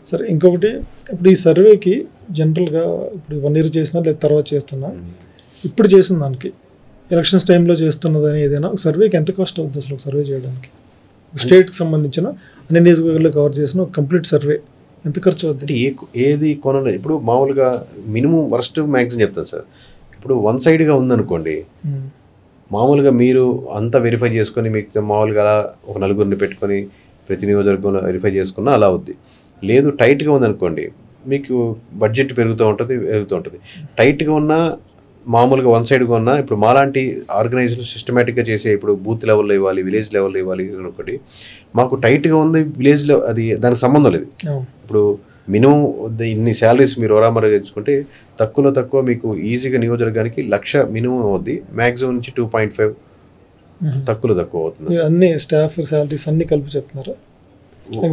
సరే ఇంకొకటి ఇప్పుడు ఈ సర్వేకి జనరల్గా ఇప్పుడు 1 year చేసినా లేదా తర్వాత చేస్తున్నా ఇప్పుడు చేసిన దానికి ఎలక్షన్స్ టైంలో చేస్తున్నదని ఏదైనా సర్వేకి ఎంత కాస్ట్ అవుతుంది అసలు సర్వే చేయడానికి స్టేట్కి సంబంధించిన అన్ని నియోజకవర్గాల్లో కవర్ చేసిన కంప్లీట్ సర్వే ఎంత ఖర్చు అవుతుంది ఏది కొనాలి ఇప్పుడు మామూలుగా మినిమం వర్స్ట్ మ్యాక్సిమం చెప్తాను సార్ ఇప్పుడు వన్ సైడ్గా ఉందనుకోండి మామూలుగా మీరు అంతా వెరిఫై చేసుకొని మీకు మామూలుగా అలా ఒక నలుగురిని పెట్టుకొని ప్రతి నియోజకవర్గంలో వెరిఫై చేసుకున్నా అలా అవుద్ది లేదు టైట్గా ఉందనుకోండి మీకు బడ్జెట్ పెరుగుతూ ఉంటుంది టైట్గా ఉన్న మామూలుగా వన్ సైడ్గా ఉన్నా ఇప్పుడు మాలాంటి ఆర్గనైజేషన్ సిస్టమేటిక్గా చేసే ఇప్పుడు బూత్ లెవెల్లో ఇవ్వాలి విలేజ్ లెవెల్లో ఇవ్వాలి ఒకటి మాకు టైట్గా ఉంది విలేజ్లో అది దానికి సంబంధం లేదు ఇప్పుడు మినిమం ఇన్ని శాలరీస్ మీరు ఓరామరా తెచ్చుకుంటే తక్కువలో తక్కువ మీకు ఈజీగా నియోజకవర్గానికి 1,00,000 మినిమం అవుద్ది మ్యాక్సిమం నుంచి 2.5 తక్కువలో తక్కువ అవుతుంది అన్ని స్టాఫ్ శాలరీస్ అన్ని కలిపి చెప్తున్నారా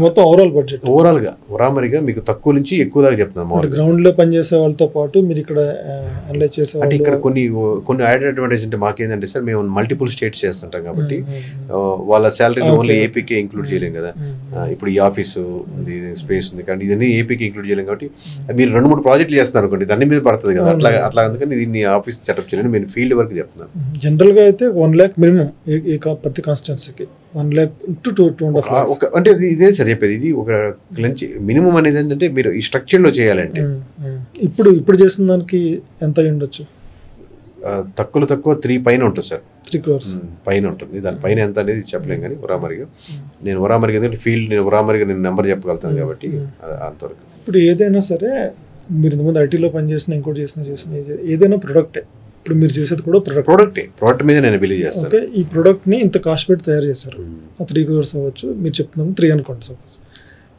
మొత్తం ఓవరాల్ బడ్జెట్ ఓవరాల్గా ఓరామరిగా మీకు తక్కువ నుంచి ఎక్కువ దాకా చెప్తున్నాను గ్రౌండ్లో పనిచేసే వాళ్ళతో పాటు మీరు ఇక్కడ అనలైజ్ చేసే అంటే ఇక్కడ కొన్ని యాడెడ్ అడ్వాంటేజ్ అంటే మాకేంటంటే సార్ మేము మల్టిపుల్ స్టేట్స్ చేస్తుంటాం కాబట్టి వాళ్ళ శాలరీలో ఓన్లీ ఏపీకే ఇంక్లూడ్ చేయలేం కదా ఇప్పుడు ఈ ఆఫీసు ఉంది స్పేస్ ఉంది కానీ ఇదన్నీ ఏపీకి ఇంక్లూడ్ చేయలేం కాబట్టి మీరు 2-3 ప్రాజెక్టులు చేస్తున్నారు అనుకోండి దాని మీద పడుతుంది కదా అట్లా అందుకని దీన్ని ఆఫీస్ సెటప్ చేయాలని నేను ఫీల్డ్ వరకు చెప్తున్నాను జనరల్గా అయితే 1 lakh మినిమం ప్రతి కాన్స్టిట్యున్సీకి 1 lakh to 2.5 lakhs అంటే ఇదే సార్ చెప్పేది ఇది ఒక లంచ్ మినిమం అనేది ఏంటంటే మీరు ఈ స్ట్రక్చర్లో చేయాలంటే ఇప్పుడు చేసిన దానికి ఎంత అయి ఉండొచ్చు తక్కువ 3 పైన ఉంటుంది సార్ 3 crores పైన ఉంటుంది దాని పైన ఎంత అనేది చెప్పలేం కానీ నేను ఒరామరిగా ఎందుకంటే ఫీల్డ్ నేను ఒరామరిగా నేను నెంబర్ చెప్పగలుగుతాను కాబట్టి అంతవరకు ఇప్పుడు ఏదైనా సరే మీరు ఇంతకుముందు ఐటీలో పనిచేసిన ఇంకోటి చేసిన ఏదైనా ప్రొడక్టే ఇప్పుడు మీరు చేసేది కూడా ప్రోడక్ట్ మీద నేను బిలీవ్ చేస్తాను ఓకే ఈ ప్రోడక్ట్ని ఇంత కాస్ట్ పెట్టి తయారు చేస్తారు 3 crores అవ్వచ్చు మీరు చెప్తున్నాము 3 అనుకోండి సపోజ్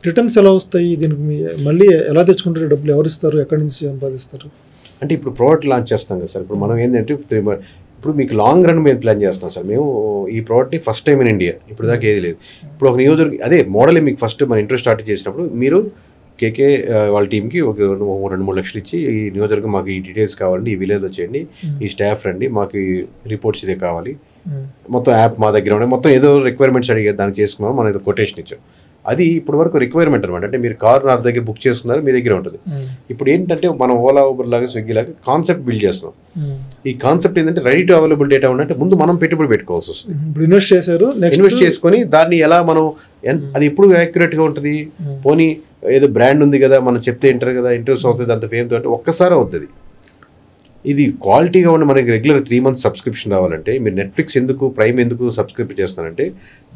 రిటర్న్స్ ఎలా వస్తాయి దీనికి మళ్ళీ ఎలా తెచ్చుకుంటారు డబ్బులు ఎవరు ఇస్తారు ఎక్కడి నుంచి సంపాదిస్తారు అంటే ఇప్పుడు ప్రోడక్ట్ లాంచ్ చేస్తాం కదా సార్ ఇప్పుడు మనం ఏంటంటే ఇప్పుడు మీకు లాంగ్ రన్ మీద ప్లాన్ చేస్తున్నాం సార్ మేము ఈ ప్రోడక్ట్ని ఫస్ట్ టైం ఇన్ ఇండియా ఇప్పుడు దాకా ఏది లేదు ఇప్పుడు ఒక నియోజకవర్గం అదే మోడల్ మీకు ఫస్ట్ మన ఇంట్రెస్ట్ స్టార్ట్ చేసినప్పుడు మీరు కేకే వాళ్ళ టీంకి ఒక 2-3 లక్షలు ఇచ్చి ఈ నియోజకవర్గం మాకు ఈ డీటెయిల్స్ కావాలండి ఈ విలేజ్లో చేయండి ఈ స్టాఫ్ రండి మాకు ఈ రిపోర్ట్స్ ఇదే కావాలి మొత్తం యాప్ మా దగ్గర ఉన్నాయి మొత్తం ఏదో రిక్వైర్మెంట్స్ అడిగే దానికి చేసుకున్నాం మనం ఏదో కొటేషన్ ఇచ్చాం అది ఇప్పుడు వరకు రిక్వైర్మెంట్ అనమాట అంటే మీరు కార్ నా దగ్గర బుక్ చేసుకున్నారు మీ దగ్గర ఉంటుంది ఇప్పుడు ఏంటంటే మనం ఓలా ఊబర్ లాగా స్విగ్గీ లాగా కాన్సెప్ట్ బిల్డ్ చేస్తున్నాం ఈ కాన్సెప్ట్ ఏంటంటే రెడీ టు అవైలబుల్ డేటా ఉందంటే ముందు మనం పెట్టుబడి పెట్టుకోవాల్సి వస్తుంది ఇప్పుడు ఇన్వెస్ట్ చేసుకొని దాన్ని ఎలా మనం అది ఎప్పుడు యాక్యురేట్గా ఉంటుంది పోనీ ఏదో బ్రాండ్ ఉంది కదా మనం చెప్తే వింటారు కదా ఇంటర్వ్యూస్ అవుతుంది అంత ఫేమ్తో అంటే ఒక్కసారి అవుతుంది ఇది క్వాలిటీగా ఉన్న మనకి రెగ్యులర్ 3 months సబ్స్క్రిప్షన్ రావాలంటే మీరు నెట్ఫ్లిక్స్ ఎందుకు ప్రైమ్ ఎందుకు సబ్స్క్రిప్ట్ చేస్తున్నారంటే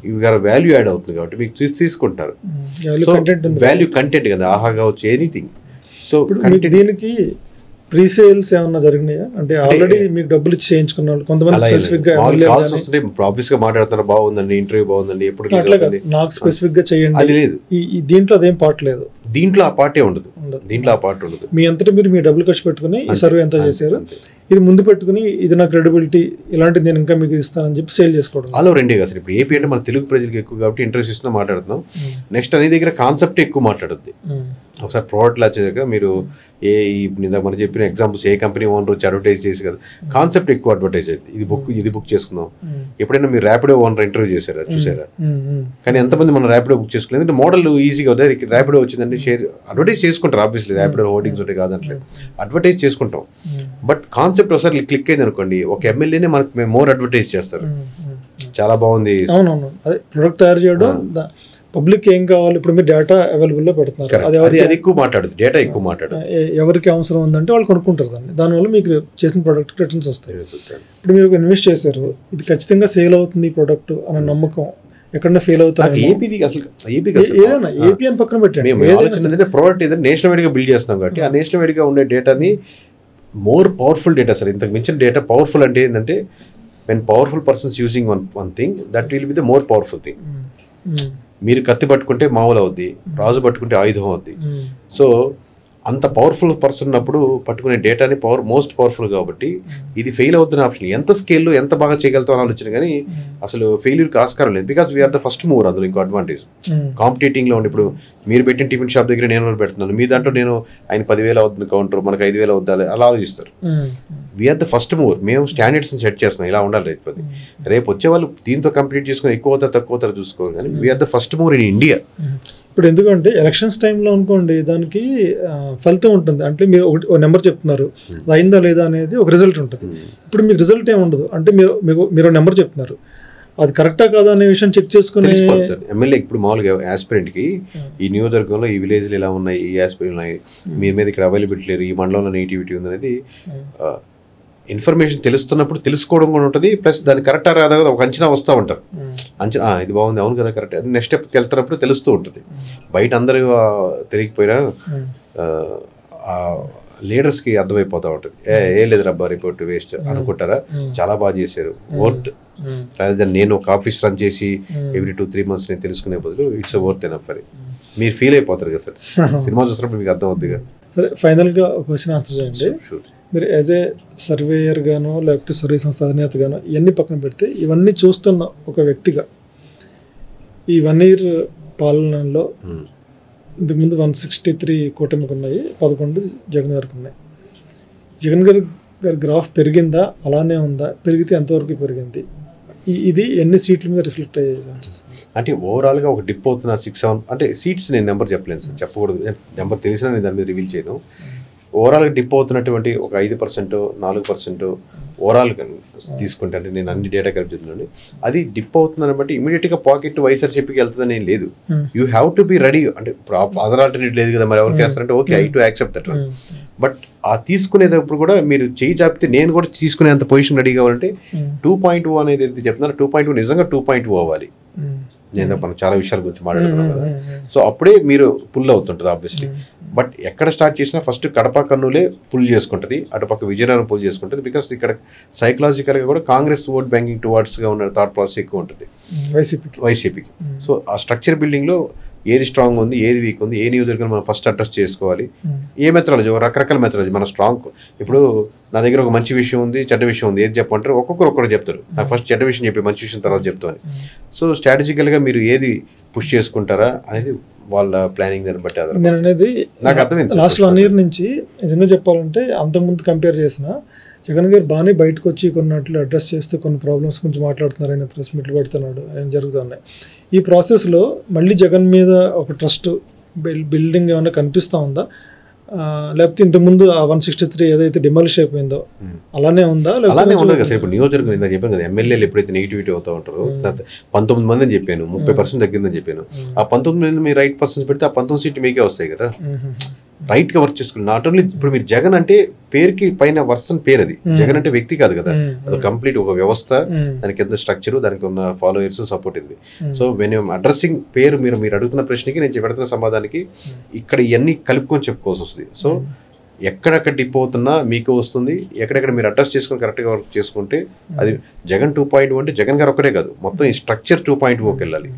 ఇవి వాల్యూ యాడ్ అవుతుంది కాబట్టి మీకు తీసుకుంటారు వాల్యూ కంటెంట్ కదా ఆహా కావచ్చు ఎనీథింగ్ సో దీనికి ప్రీసేల్స్ ఏమన్నా జరిగినాయా అంటే ఆల్రెడీ మీకు డబ్బులు ఇచ్చి చేయించుకున్న వాళ్ళు కొంతమంది స్పెసిఫిక్ గా ఆబ్వియస్ గా మాట్లాడుతున్నారు బాగుందండి ఇంటర్వ్యూ బాగుందండి ఎప్పుడు నాకు స్పెసిఫిక్ గా చేయండి అది లేదు ఈ దీంట్లో అదేం పార్ట్ లేదు దీంట్లో ఆ పార్టే ఉండదు దీంట్లో ఆ పార్ట్ ఉండదు మీ అంతటా మీరు మీ డబ్బులు ఖర్చు పెట్టుకుని ఈ సర్వే ఎంత చేశారు ఇది ముందు పెట్టుకుని ఇది నా క్రెడిబిలిటీ ఇలాంటిది నేను ఇంకా మీకు ఇస్తానని చెప్పి సేల్ చేసుకోవడం అలా రెండే కదా సార్ ఇప్పుడు ఏపీ అంటే మన తెలుగు ప్రజలకు ఎక్కువ కాబట్టి ఇంట్రెస్ట్ ఇస్తున్నా మాట్లాడుతున్నాం నెక్స్ట్ అనే దగ్గర కాన్సెప్ట్ ఎక్కువ మాట్లాడుద్ది ఒకసారి ప్రోడక్ట్ వచ్చేదాకా మీరు మనం చెప్పిన ఎగ్జాంపుల్స్ ఏ కంపెనీ ఓనర్ వచ్చి అడ్వర్టైజ్ చేసి కదా కాన్సెప్ట్ ఎక్కువ అడ్వర్టైజ్ అయింది ఇది బుక్ చేసుకుందాం ఎప్పుడైనా మీరు ర్యాపిడో ఓనర్ ఇంటర్వ్యూ చేశారా చూసారా కానీ ఎంతమంది మనం ర్యాపిడో బుక్ చేసుకోలేదు ఎందుకంటే మోడల్ ఈజీగా అవుతుంది ర్యాపిడో వచ్చిందంటే షేర్ అడ్వర్టైజ్ చేసుకుంటారు ఆబ్వియస్లీ ర్యాపిడో హోర్డింగ్స్ ఉంటాయి కాదంటలేదు అడ్వర్టైజ్ చేసుకుంటాం బట్ కాన్సెప్ట్ ఒకసారి క్లిక్ అయింది అనుకోండి ఒక ఎమ్మెల్యేనే మనకు మోర్ అడ్వర్టైజ్ చేస్తారు చాలా బాగుంది అవునవును అదే ప్రొడక్ట్ తయారు చేయడం పబ్లిక్ ఏం కావాలి ఇప్పుడు మీరు డేటా అవైలబుల్లో పెడుతున్నారు అది ఎక్కువ మాట్లాడుతుంది డేటా ఎక్కువ మాట్లాడుతుంది ఎవరికి అవసరం ఉందంటే వాళ్ళు కొనుక్కుంటారు దానివల్ల మీకు చేసిన ప్రోడక్ట్ రిటర్న్స్ వస్తాయి ఇప్పుడు మీరు ఇన్వెస్ట్ చేశారు ఇది ఖచ్చితంగా సేల్ అవుతుంది ఈ ప్రోడక్ట్ అనే నమ్మకం ఎక్కడన్నా ఫెయిల్ అవుతారు ఏదైనా ఏపీ అని పక్కన పెట్టండి ప్రోడక్ట్ ఏదైనా నేషనల్ వైడ్గా బిల్డ్ చేస్తున్నాం కాబట్టి ఆ నేషనల్ వైడ్గా ఉండే డేటాని మోర్ పవర్ఫుల్ డేటా సార్ ఇంతకు మించిన డేటా పవర్ఫుల్ అంటే ఏంటంటే when powerful persons using one thing that will be the more powerful thing మీరు కత్తి పట్టుకుంటే మామూలు అవుద్ది రాజు పట్టుకుంటే ఆయుధం అవుద్ది సో అంత పవర్ఫుల్ పర్సన్ ఉన్నప్పుడు పట్టుకునే డేటాని మోస్ట్ పవర్ఫుల్ కాబట్టి ఇది ఫెయిల్ అవుతున్న ఆప్షన్ ఎంత స్కేల్లో ఎంత బాగా చేయగలుగుతాం అని ఆలోచన కానీ అసలు ఫెయిల్యూర్కి ఆస్కారం లేదు because we're the first mover అందులో ఇంకో అడ్వాంటేజ్ కాంపిటేటింగ్లో ఉండి ఇప్పుడు మీరు పెట్టిన టిఫిన్ షాప్ దగ్గర నేను పెడుతున్నాను, మీ దాంట్లో నేను ఆయన 10,000 అవుతుంది కౌంటర్, మనకు 5,000 అవుద్దాలి, అలా ఆలోచిస్తారు. వీఆర్ ద ఫస్ట్ మూవర్, మేము స్టాండర్డ్స్ని సెట్ చేస్తున్నాం, ఇలా ఉండాలి రేపు వచ్చే వాళ్ళు దీంతో కంప్లీట్ చేసుకుని ఎక్కువ అవుతారు తక్కువ అవుతారు చూసుకోవాలి, కానీ we're the first mover in India. ఇప్పుడు ఎందుకంటే ఎలక్షన్స్ టైంలో అనుకోండి దానికి ఫలితం ఉంటుంది, అంటే మీరు ఒక నెంబర్ చెప్తున్నారు, అది అయిందా లేదా అనేది ఒక రిజల్ట్ ఉంటుంది. ఇప్పుడు మీకు రిజల్ట్ ఏమి ఉండదు, అంటే మీరు నెంబర్ చెప్తున్నారు, అది కరెక్టా కాదా అనే విషయం చెక్ చేసుకుని సార్. ఎమ్మెల్యే ఇప్పుడు మామూలుగా ఆస్పిరెంట్కి ఈ నియోజకవర్గంలో ఈ విలేజ్లో ఇలా ఉన్నాయి, ఈ ఆస్పిరెంట్ ఉన్నాయి, మీ మీద ఇక్కడ అవైలబిలిటీ లేరు, ఈ మండలంలో నెగిటివిటీ ఉంది అనేది ఇన్ఫర్మేషన్ తెలుస్తున్నప్పుడు తెలుసుకోవడం కూడా ఉంటుంది. ప్లస్ దాన్ని కరెక్టా రాదా ఒక అంచనా వస్తూ ఉంటారు, అంచనా ఇది బాగుంది, అవును కదా కరెక్ట్, అది నెక్స్ట్ స్టెప్కి వెళ్తున్నప్పుడు తెలుస్తూ ఉంటుంది. బయట అందరూ తెలియకపోయినా లీడర్స్కి అర్థమైపోతూ ఉంటుంది, ఏం లేదు రబ్బా రిపోర్ట్ వేస్ట్ అనుకుంటారా, చాలా బాగా చేశారు, వర్త్ రాదర్ దెన్ నేను ఒక ఆఫీస్ రన్ చేసి ఎవ్రీ 2-3 months నేను తెలుసుకునే బదులు ఇట్స్ వర్త్ ఎనఫ్ అని మీరు ఫీల్ అయిపోతారు కదా సార్. సినిమా చూసినప్పుడు మీకు అర్థం అవుతుంది కదా. సరే, ఫైనల్గా ఒక క్వశ్చన్ ఆన్సర్ చేయండి. మీరు యాజ్ ఏ సర్వేయర్ గానో లేకపోతే సర్వే సంస్థ అధినేత గానో ఇవన్నీ పక్కన పెడితే ఇవన్నీ చూస్తున్న ఒక వ్యక్తిగా ఈ 1 year పాలనలో ఇంతకుముందు 163 కూటమికి ఉన్నాయి, 11 జగన్ గారికి ఉన్నాయి. జగన్ గారి గ్రాఫ్ పెరిగిందా, అలానే ఉందా, పెరిగితే ఎంతవరకు పెరిగింది, ఇది ఎన్ని సీట్ల మీద రిఫ్లెక్ట్ అయ్యే ఛాన్సెస్? అంటే ఓవరాల్గా ఒక డిప్ అవుతున్న 6-7 అంటే సీట్స్ నేను నెంబర్ చెప్పలేను సార్, చెప్పకూడదు, నెంబర్ తెలిసినా నేను దాని మీద రివీల్ చేయను. ఓవరాల్గా డిప్ అవుతున్నటువంటి ఒక 5%, 4% ఓవరాల్ తీసుకుంటే, అంటే నేను అన్ని డేటా కలిపి చెప్తున్నాను, అది డిప్ అవుతుందని బట్టి ఇమీడియట్గా పాకెట్ వైఎస్ఆర్సీపీకి వెళ్తుందని ఏం లేదు. You have to be ready, అంటే అదర్ ఆల్టర్నేట్ లేదు కదా, మరి ఎవరికి వేస్తారంటే okay I to accept that. But ఆ తీసుకునేటప్పుడు కూడా మీరు చేయి చాపితే నేను కూడా తీసుకునేంత పొజిషన్ రెడీ కావాలంటే 2.0 అనేది ఏదైతే చెప్తున్నారు 2.0 నిజంగా 2.0 అవ్వాలి. నేను మనం చాలా విషయాల గురించి మాట్లాడుకున్నాం కదా, సో అప్పుడే మీరు పుల్ అవుతుంటుంది ఆబ్వియస్లీ. బట్ ఎక్కడ స్టార్ట్ చేసినా ఫస్ట్ కడప కర్నూలే పుల్ చేసుకుంటుంది, అటుపక్క విజయనగరం పుల్ చేసుకుంటుంది. బికాస్ ఇక్కడ సైకలాజికల్గా కూడా కాంగ్రెస్ ఓట్ బ్యాంకింగ్ టువార్డ్స్గా ఉన్న థాట్ ప్రాసెస్ ఎక్కువ ఉంటుంది వైసీపీకి. సో ఆ స్ట్రక్చర్ బిల్డింగ్లో ఏది స్ట్రాంగ్ ఉంది, ఏది వీక్ ఉంది, ఏ నియోజకవర్గం మనం ఫస్ట్ అడ్రస్ చేసుకోవాలి, ఏ మెథడాలజీ, రకరకాల మెథడాలజీ మన స్ట్రాంగ్. ఇప్పుడు నా దగ్గర ఒక మంచి విషయం ఉంది, చెడ్డ విషయం ఉంది, ఏది చెప్పంటారు, ఒక్కొక్కరు చెప్తారు, నాకు ఫస్ట్ చెడ్డ విషయం చెప్పి మంచి విషయం తర్వాత చెప్తాను. సో స్ట్రాటజికల్గా మీరు ఏది పుష్ చేసుకుంటారా అనేది వాళ్ళ ప్లానింగ్ దాన్ని బట్టి ఆధారం. నేను అనేది నాకు అర్థమైంది. లాస్ట్ 1 year నుంచి నిజంగా చెప్పాలంటే అంతకుముందు కంపేర్ చేసిన జగన్ గారు బాగానే బయటకు వచ్చి కొన్నట్లు అడ్రస్ చేస్తే కొన్ని ప్రాబ్లమ్స్ గురించి మాట్లాడుతున్నారు, ఆయన ప్రెస్ మీట్లు పెడుతున్నాడు, ఆయన జరుగుతున్నాయి. ఈ ప్రాసెస్లో మళ్ళీ జగన్ మీద ఒక ట్రస్ట్ బిల్డింగ్ ఏమైనా కనిపిస్తూ ఉందా, లేకపోతే ఇంతకుముందు ఆ 163 ఏదైతే డిమాలిష్ అయిపోయిందో అలానే ఉందా? అలానే ఉండదు కదా సార్. ఇప్పుడు నియోజకవర్గం ఇందాక చెప్పాను కదా, ఎమ్మెల్యేలు ఎప్పుడైతే నెగిటివిటీ అవుతూ ఉంటారో 19 మంది అని చెప్పాను, 30% తగ్గిందని చెప్పాను. ఆ 19 మంది మీరు రైట్ పర్సన్స్ పెడితే ఆ 19 సీట్లు మీకే వస్తాయి కదా. రైట్గా వర్క్ చేసుకుని నాట్ ఓన్లీ ఇప్పుడు మీరు జగన్ అంటే పేరుకి పైన వర్సన్ పేరు, అది జగన్ అంటే వ్యక్తి కాదు కదా, అది కంప్లీట్ ఒక వ్యవస్థ, దానికి ఎంత స్ట్రక్చర్, దానికి ఉన్న ఫాలోయర్స్ సపోర్ట్ ఉంది. సో వెన్ అడ్రస్సింగ్ పేరు మీరు అడుగుతున్న ప్రశ్నకి నేను పెడుతున్న సమాధానానికి ఇక్కడ ఇవన్నీ కలుపుకొని చెప్పుకోవాల్సి వస్తుంది. సో ఎక్కడెక్కడ డిప్ అవుతున్నా మీకు వస్తుంది, ఎక్కడెక్కడ మీరు అడ్రస్ చేసుకుని కరెక్ట్గా వర్క్ చేసుకుంటే అది జగన్ 2.0 అంటే జగన్ గారు ఒక్కటే కాదు, మొత్తం ఈ స్ట్రక్చర్ 2.0కి వెళ్ళాలి.